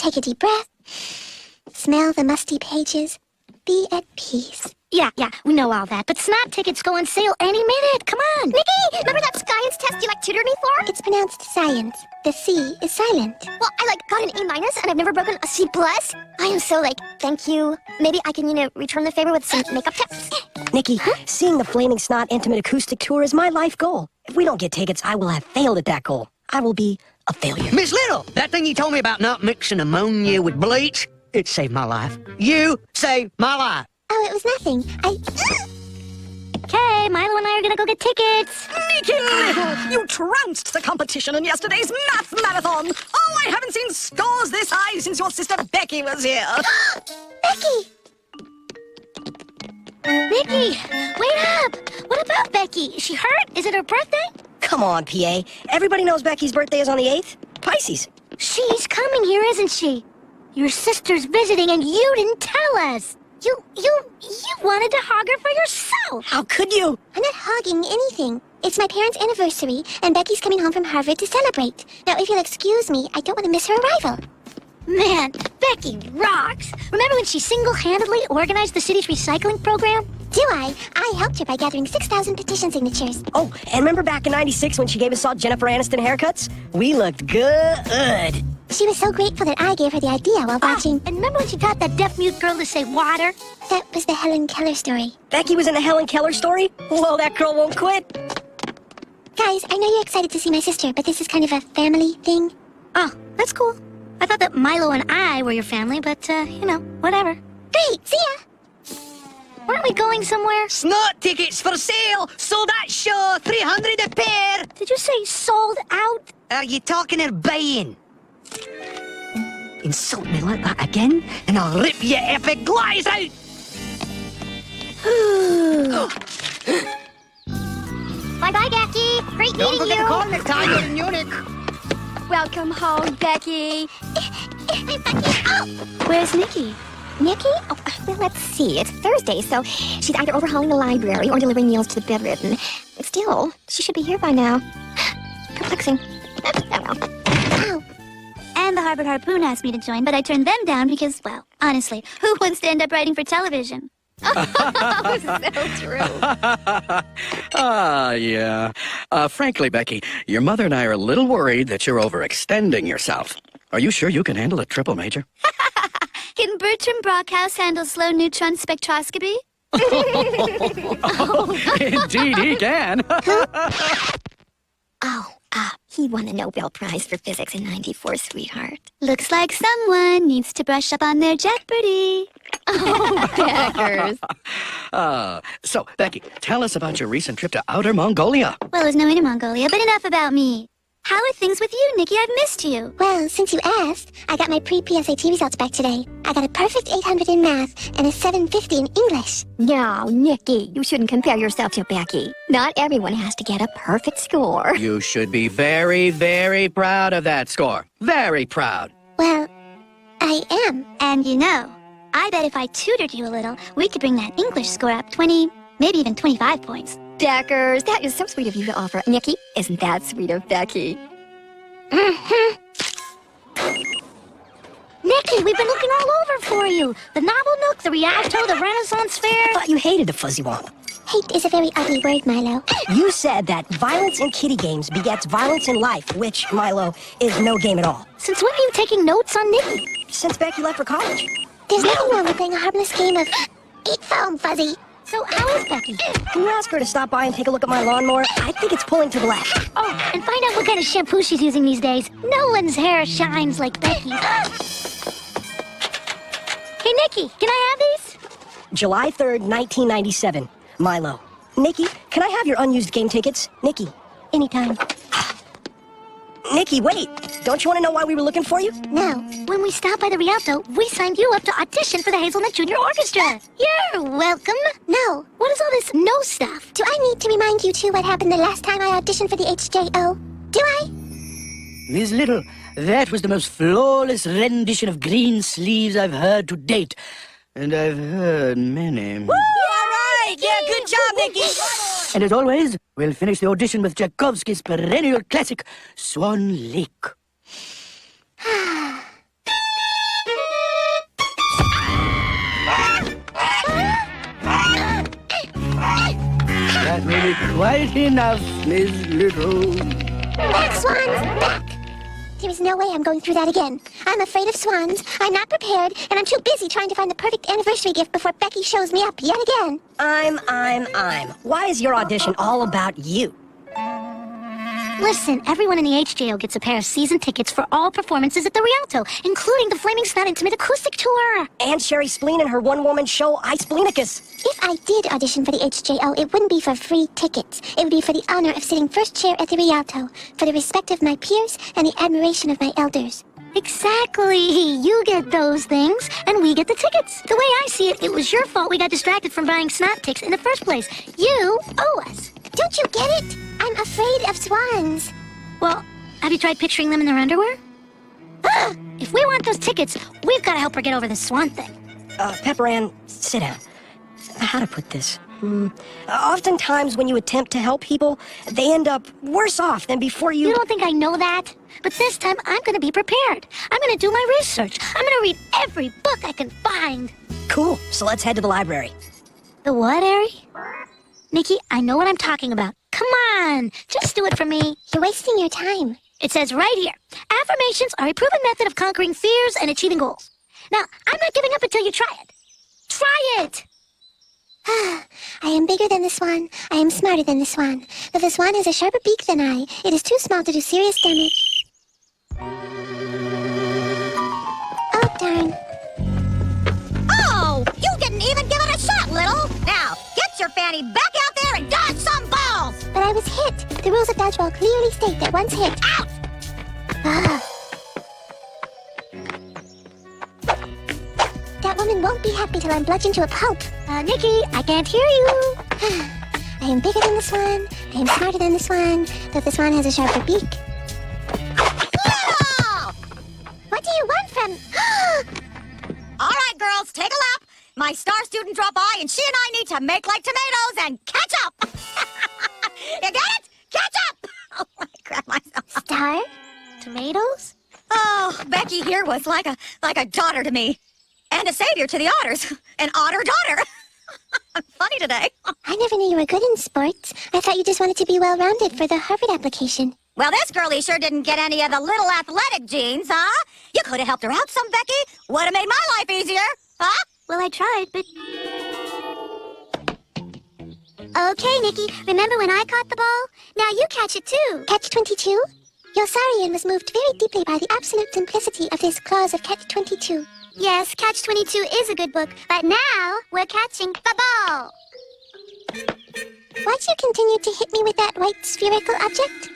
take a deep breath, smell the musty pages, be at peace. Yeah, we know all that. But snap tickets go on sale any minute. Come on. Nicky, remember that science test you tutored me for? It's pronounced science. The C is silent. Well, I got an A- and I've never broken a C+. I am so thank you. Maybe I can, return the favor with some makeup tips. Nicky, seeing the Flaming Snot Intimate Acoustic Tour is my life goal. If we don't get tickets, I will have failed at that goal. I will be a failure. Miss Little, that thing you told me about not mixing ammonia with bleach, it saved my life. You saved my life. Oh, it was nothing. Okay, Milo and I are gonna go get tickets. Nicky Little, you trounced the competition in yesterday's math marathon. Oh, I haven't seen scores this high since your sister Becky was here. Becky! Nicky, wait up. What about Becky? Is she hurt? Is it her birthday? Come on, PA. Everybody knows Becky's birthday is on the 8th. Pisces. She's coming here, isn't she? Your sister's visiting and you didn't tell us. You wanted to hog her for yourself. How could you? I'm not hogging anything. It's my parents' anniversary, and Becky's coming home from Harvard to celebrate. Now, if you'll excuse me, I don't want to miss her arrival. Man, Becky rocks. Remember when she single-handedly organized the city's recycling program? Do I? I helped her by gathering 6,000 petition signatures. Oh, and remember back in '96 when she gave us all Jennifer Aniston haircuts? We looked good. She was so grateful that I gave her the idea while watching. And remember when she taught that deaf-mute girl to say water? That was the Helen Keller story. Becky was in the Helen Keller story? Well, that girl won't quit. Guys, I know you're excited to see my sister, but this is kind of a family thing. Oh, that's cool. I thought that Milo and I were your family, but, whatever. Great, see ya! Weren't we going somewhere? Snot tickets for sale! Sold at show, 300 a pair! Did you say sold out? Are you talking or buying? Insult me like that again, and I'll rip your epic lies out! Bye-bye, Becky. Great Don't meeting forget you. to call next time you're in Munich. Welcome home, Becky. Hey, Becky! Oh! Where's Nicky? Nicky? Oh, well, let's see. It's Thursday, so she's either overhauling the library or delivering meals to the bedridden. Still, she should be here by now. Perplexing. Oh, well. Ow! And the Harvard Harpoon asked me to join, but I turned them down because, well, honestly, who wants to end up writing for television? Oh, so true. Yeah. Frankly, Becky, your mother and I are a little worried that you're overextending yourself. Are you sure you can handle a triple major? Can Bertram Brockhouse handle slow neutron spectroscopy? Indeed, he can. He won a Nobel Prize for Physics in '94, sweetheart. Looks like someone needs to brush up on their Jeopardy. Oh, Beckers. So, Becky, tell us about your recent trip to Outer Mongolia. Well, there's no Inner Mongolia, but enough about me. How are things with you, Nicky? I've missed you. Well, since you asked, I got my pre-PSAT results back today. I got a perfect 800 in math and a 750 in English. No, Nicky, you shouldn't compare yourself to Becky. Not everyone has to get a perfect score. You should be very, very proud of that score. Very proud. Well, I am. And I bet if I tutored you a little, we could bring that English score up 20, maybe even 25 points. Deckers, that is so sweet of you to offer. Nicky, isn't that sweet of Becky? Mm-hmm. Nicky, we've been looking all over for you. The Novel Nook, the Rialto, the Renaissance Fair. I thought you hated the Fuzzy Womp. Hate is a very ugly word, Milo. You said that violence in kiddie games begets violence in life, which, Milo, is no game at all. Since when are you taking notes on Nicky? Since Becky left for college. There's nothing wrong with playing a harmless game of eat foam, Fuzzy. So how is Becky? Can you ask her to stop by and take a look at my lawnmower? I think it's pulling to the left. Oh, and find out what kind of shampoo she's using these days. No one's hair shines like Becky's. Hey, Nicky, can I have these? July 3rd, 1997. Milo. Nicky, can I have your unused game tickets? Nicky. Anytime. Nicky, wait. Don't you want to know why we were looking for you? No. When we stopped by the Rialto, we signed you up to audition for the Hazelnut Junior Orchestra. You're welcome. No. What is all this no stuff? Do I need to remind you two what happened the last time I auditioned for the HJO? Do I? Miss Little, that was the most flawless rendition of Green Sleeves I've heard to date. And I've heard many. Woo! All right! Yeah, good job, Nicky! And as always, we'll finish the audition with Tchaikovsky's perennial classic, Swan Lake. quite enough, Miss Little. Back, Swans, back! There is no way I'm going through that again. I'm afraid of swans, I'm not prepared, and I'm too busy trying to find the perfect anniversary gift before Becky shows me up yet again. I'm. Why is your audition all about you? Listen, everyone in the HJO gets a pair of season tickets for all performances at the Rialto, including the Flaming Snot Intimate Acoustic Tour. And Sherry Spleen and her one-woman show, I Spleenicus. If I did audition for the HJO, it wouldn't be for free tickets. It would be for the honor of sitting first chair at the Rialto, for the respect of my peers and the admiration of my elders. Exactly. You get those things, and we get the tickets. The way I see it, it was your fault we got distracted from buying snot ticks in the first place. You owe us. Don't you get it? I'm afraid of swans. Well, have you tried picturing them in their underwear? If we want those tickets, we've got to help her get over this swan thing. Pepper Ann, sit down. How to put this? Oftentimes when you attempt to help people, they end up worse off than before you... You don't think I know that? But this time, I'm going to be prepared. I'm going to do my research. I'm going to read every book I can find. Cool, so let's head to the library. The what, Ari? Nicky, I know what I'm talking about. Come on, just do it for me. You're wasting your time. It says right here, affirmations are a proven method of conquering fears and achieving goals. Now, I'm not giving up until you try it. Try it! I am bigger than the swan. I am smarter than the swan. Though the swan has a sharper beak than I, it is too small to do serious damage. Oh, darn. Oh, you didn't even give it a shot, Little. Now, get your fanny back out there and dodge some balls. But I was hit. The rules of dodgeball clearly state that once hit... Out! That woman won't be happy till I'm bludgeoned to a pulp. Nicky, I can't hear you. I am bigger than the swan. I am smarter than the swan. Though the swan has a sharper beak. Oh! What do you want from... All right, girls, take a lap. My star student dropped by, and she and I need to make like tomatoes and catch up. You get it? Catch up! Oh, I grabbed myself. Star? Tomatoes? Oh, Becky here was like a daughter to me. And a savior to the otters. An otter daughter. I'm funny today. I never knew you were good in sports. I thought you just wanted to be well-rounded for the Harvard application. Well, this girlie sure didn't get any of the little athletic genes, huh? You could have helped her out some, Becky. Would have made my life easier, huh? Well, I tried, but... Okay, Nicky, remember when I caught the ball? Now you catch it too. Catch 22? Your Saurian was moved very deeply by the absolute simplicity of this clause of Catch 22. Yes, Catch 22 is a good book, but now we're catching the ball. Why'd you continue to hit me with that white spherical object?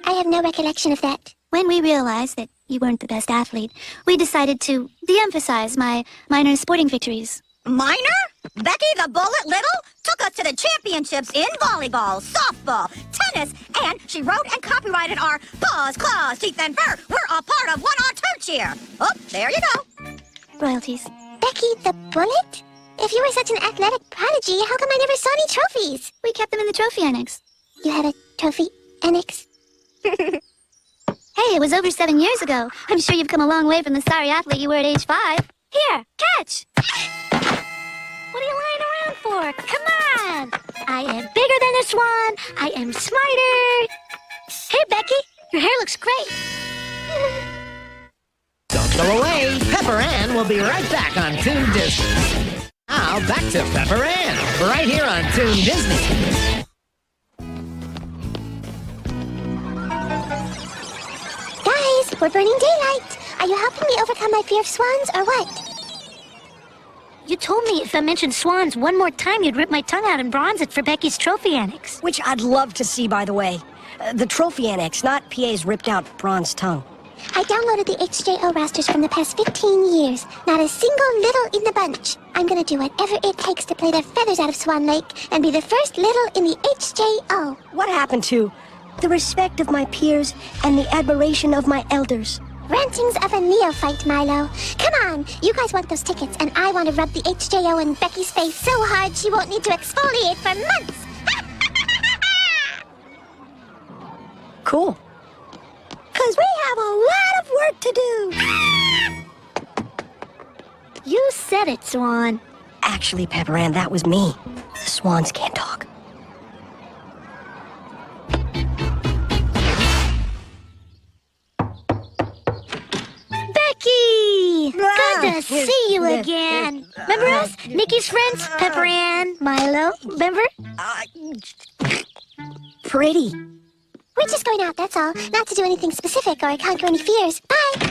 I have no recollection of that. When we realized that you weren't the best athlete, we decided to de-emphasize my minor sporting victories. Minor? Becky the Bullet Little took us to the championships in volleyball, softball, tennis, and she wrote and copyrighted our Paws, Claws, Teeth, and Fur. We're a part of One on Two Cheer. Oh, there you go. Royalties. Becky the Bullet? If you were such an athletic prodigy, how come I never saw any trophies? We kept them in the trophy annex. You had a trophy annex? Hey, it was over 7 years ago. I'm sure you've come a long way from the sorry athlete you were at age 5. Here, catch! What are you lying around for? Come on! I am bigger than a swan. I am smarter. Hey, Becky, your hair looks great. Don't go away. Pepper Ann will be right back on Toon Disney. Now, back to Pepper Ann, right here on Toon Disney. Guys, we're burning daylight. Are you helping me overcome my fear of swans or what? You told me if I mentioned swans one more time, you'd rip my tongue out and bronze it for Becky's trophy annex. Which I'd love to see, by the way. The trophy annex, not PA's ripped out bronze tongue. I downloaded the HJO rosters from the past 15 years. Not a single little in the bunch. I'm gonna do whatever it takes to play the feathers out of Swan Lake and be the first little in the HJO. What happened to the respect of my peers and the admiration of my elders? Rantings of a neophyte, Milo. Come on, you guys want those tickets, and I want to rub the HJO in Becky's face so hard she won't need to exfoliate for months. Cool. 'Cause we have a lot of work to do. You said it, Swan. Actually, Pepper Ann, that was me. The swans can't talk. to see you again. Remember us? Nicky's friends? Pepper Ann, Milo. Remember? Pretty. We're just going out, that's all. Not to do anything specific or conquer any fears. Bye!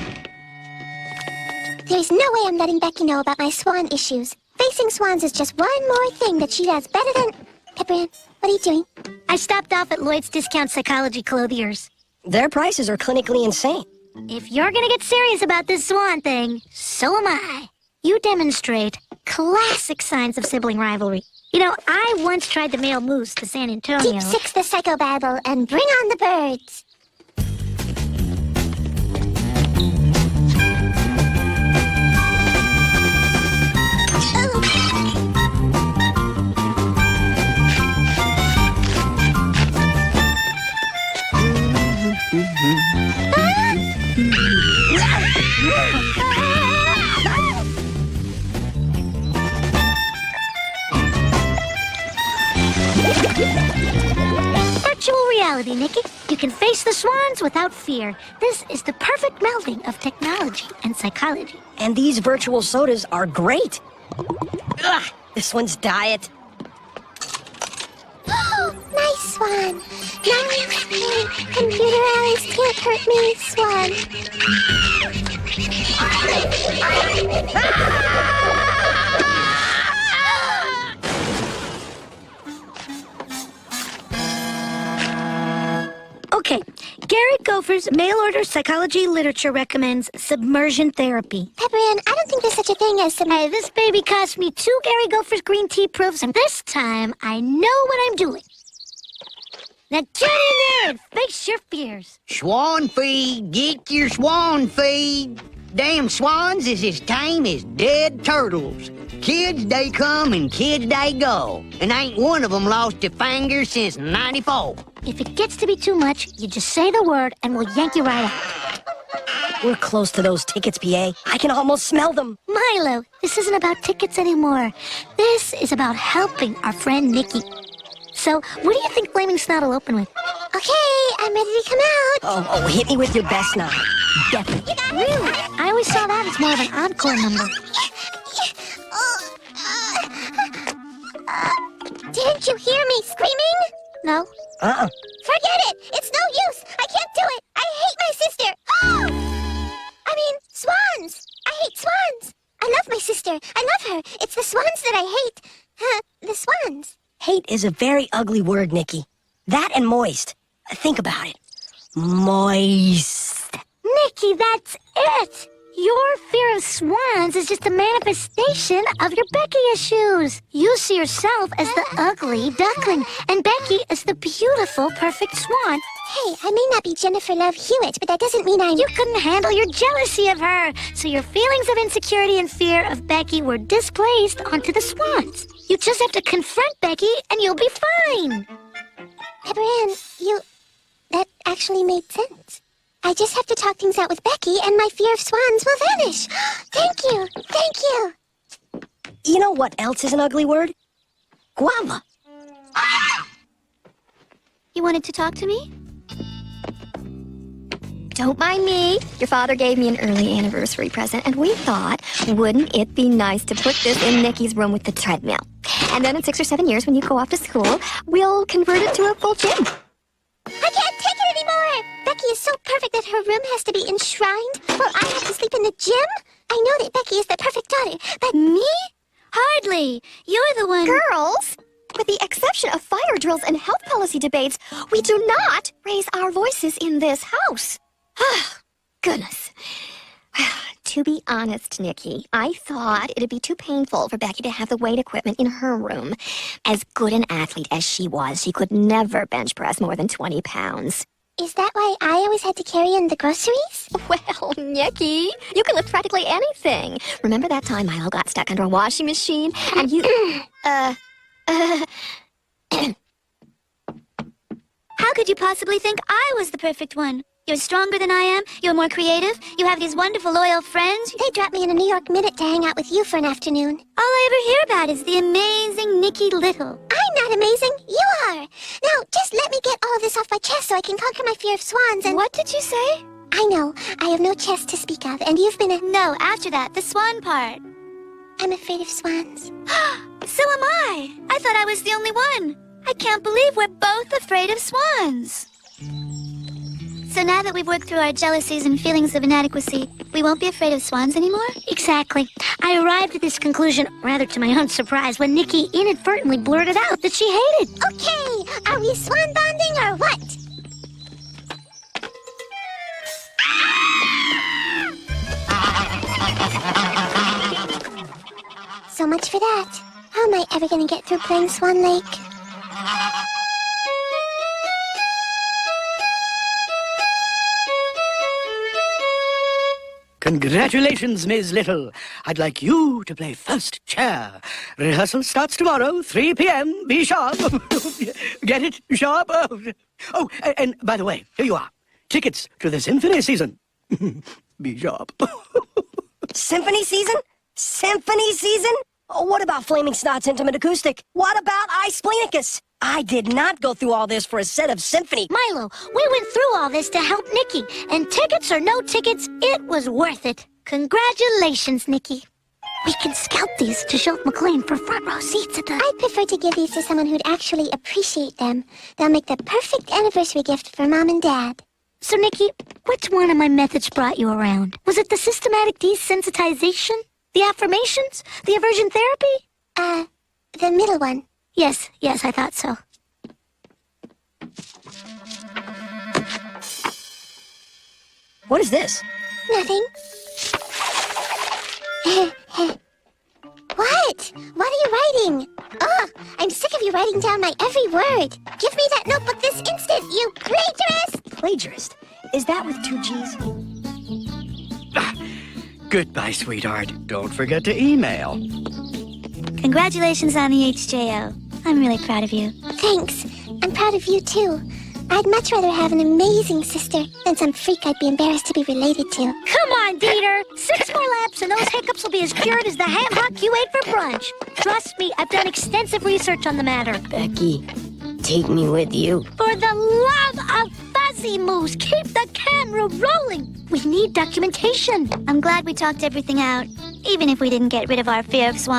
There's no way I'm letting Becky know about my Swan issues. Facing Swans is just one more thing that she does better than... Pepper Ann, what are you doing? I stopped off at Lloyd's Discount Psychology Clothiers. Their prices are clinically insane. If you're gonna get serious about this Swan thing, so am I. You demonstrate classic signs of sibling rivalry. You know, I once tried to mail Moose to San Antonio. Keep six the psychobabble and bring on the birds. Virtual reality, Nicky. You can face the Swans without fear. This is the perfect melding of technology and psychology. And these virtual sodas are great. Ugh, this one's diet. Nice, Swan. Nice. Computer eyes can't hurt me, Swan. Okay, Gary Gopher's mail-order psychology literature recommends submersion therapy. Pepper Ann, I don't think there's such a thing as some... Hey, this baby cost me 2 Gary Gopher's green tea proofs, and this time I know what I'm doing. Now get in there and face your fears. Swan feed, get your swan feed. Damn swans is as tame as dead turtles. Kids, they come and kids, they go. And ain't one of them lost a finger since 94. If it gets to be too much, you just say the word and we'll yank you right out. We're close to those tickets, PA. I can almost smell them. Milo, this isn't about tickets anymore. This is about helping our friend Nicky. So, what do you think Flaming Snout will open with? Okay, I'm ready to come out. Oh, hit me with your best now. Definitely. Really? I always saw that as more of an encore number. Didn't you hear me screaming? No? Forget it! It's no use! I can't do it! I hate my sister! I mean, swans! I hate swans! I love my sister. I love her. It's the swans that I hate. The swans. Hate is a very ugly word, Nicky. That and moist. Think about it. Moist. Nicky, that's it! Your fear of swans is just a manifestation of your Becky issues. You see yourself as the ugly duckling, and Becky as the beautiful, perfect swan. Hey, I may not be Jennifer Love Hewitt, but that doesn't mean I'm... You couldn't handle your jealousy of her, so your feelings of insecurity and fear of Becky were displaced onto the swans. You just have to confront Becky, and you'll be fine. Pepper Ann, that actually made sense. I just have to talk things out with Becky, and my fear of swans will vanish. Thank you. Thank you. You know what else is an ugly word? Guava. You wanted to talk to me? Don't mind me. Your father gave me an early anniversary present, and we thought, wouldn't it be nice to put this in Nicky's room with the treadmill? And then in 6 or 7 years, when you go off to school, we'll convert it to a full gym. I can't take it anymore. Becky is so perfect that her room has to be enshrined, while I have to sleep in the gym. I know that Becky is the perfect daughter, but... Me? Hardly. You're the one... Girls, with the exception of fire drills and health policy debates, we do not raise our voices in this house. Goodness. To be honest, Nicky, I thought it'd be too painful for Becky to have the weight equipment in her room. As good an athlete as she was, she could never bench press more than 20 pounds. Is that why I always had to carry in the groceries? Well, Nicky, you can lift practically anything. Remember that time Milo got stuck under a washing machine and you... How could you possibly think I was the perfect one? You're stronger than I am. You're more creative. You have these wonderful, loyal friends. They dropped me in a New York Minute to hang out with you for an afternoon. All I ever hear about is the amazing Nicky Little. I'm not amazing. You are. Now, just let me get all of this off my chest so I can conquer my fear of swans and... What did you say? I know. I have no chest to speak of, and you've been a... No, after that, the swan part. I'm afraid of swans. So am I. I thought I was the only one. I can't believe we're both afraid of swans. So now that we've worked through our jealousies and feelings of inadequacy, we won't be afraid of swans anymore? Exactly. I arrived at this conclusion, rather to my own surprise, when Nicky inadvertently blurted out that she hated. Okay, are we swan bonding or what? So much for that. How am I ever going to get through playing Swan Lake? Congratulations, Ms. Little. I'd like you to play first chair. Rehearsal starts tomorrow, 3 p.m. Be sharp. Get it? Sharp? Oh, and by the way, here you are. Tickets to the symphony season. Be sharp. Symphony season? Symphony season? Oh, what about Flaming Snot's Intimate Acoustic? What about I Splenicus? I did not go through all this for a set of symphony. Milo, we went through all this to help Nicky, and tickets or no tickets, it was worth it. Congratulations, Nicky. We can scout these to Schultz McLean for front row seats at the... I'd prefer to give these to someone who'd actually appreciate them. They'll make the perfect anniversary gift for Mom and Dad. So, Nicky, which one of my methods brought you around? Was it the systematic desensitization? The affirmations? The aversion therapy? The middle one. Yes, I thought so. What is this? Nothing. What? What are you writing? Ugh, I'm sick of you writing down my every word. Give me that notebook this instant, you plagiarist! Plagiarist? Is that with 2 G's? Goodbye, sweetheart. Don't forget to email. Congratulations on the HJO. I'm really proud of you. Thanks. I'm proud of you, too. I'd much rather have an amazing sister than some freak I'd be embarrassed to be related to. Come on, Dieter. 6 more laps and those hiccups will be as cured as the ham hock you ate for brunch. Trust me, I've done extensive research on the matter. Becky, take me with you. For the love of Fuzzy Moose, keep the camera rolling. We need documentation. I'm glad we talked everything out, even if we didn't get rid of our fear of swans.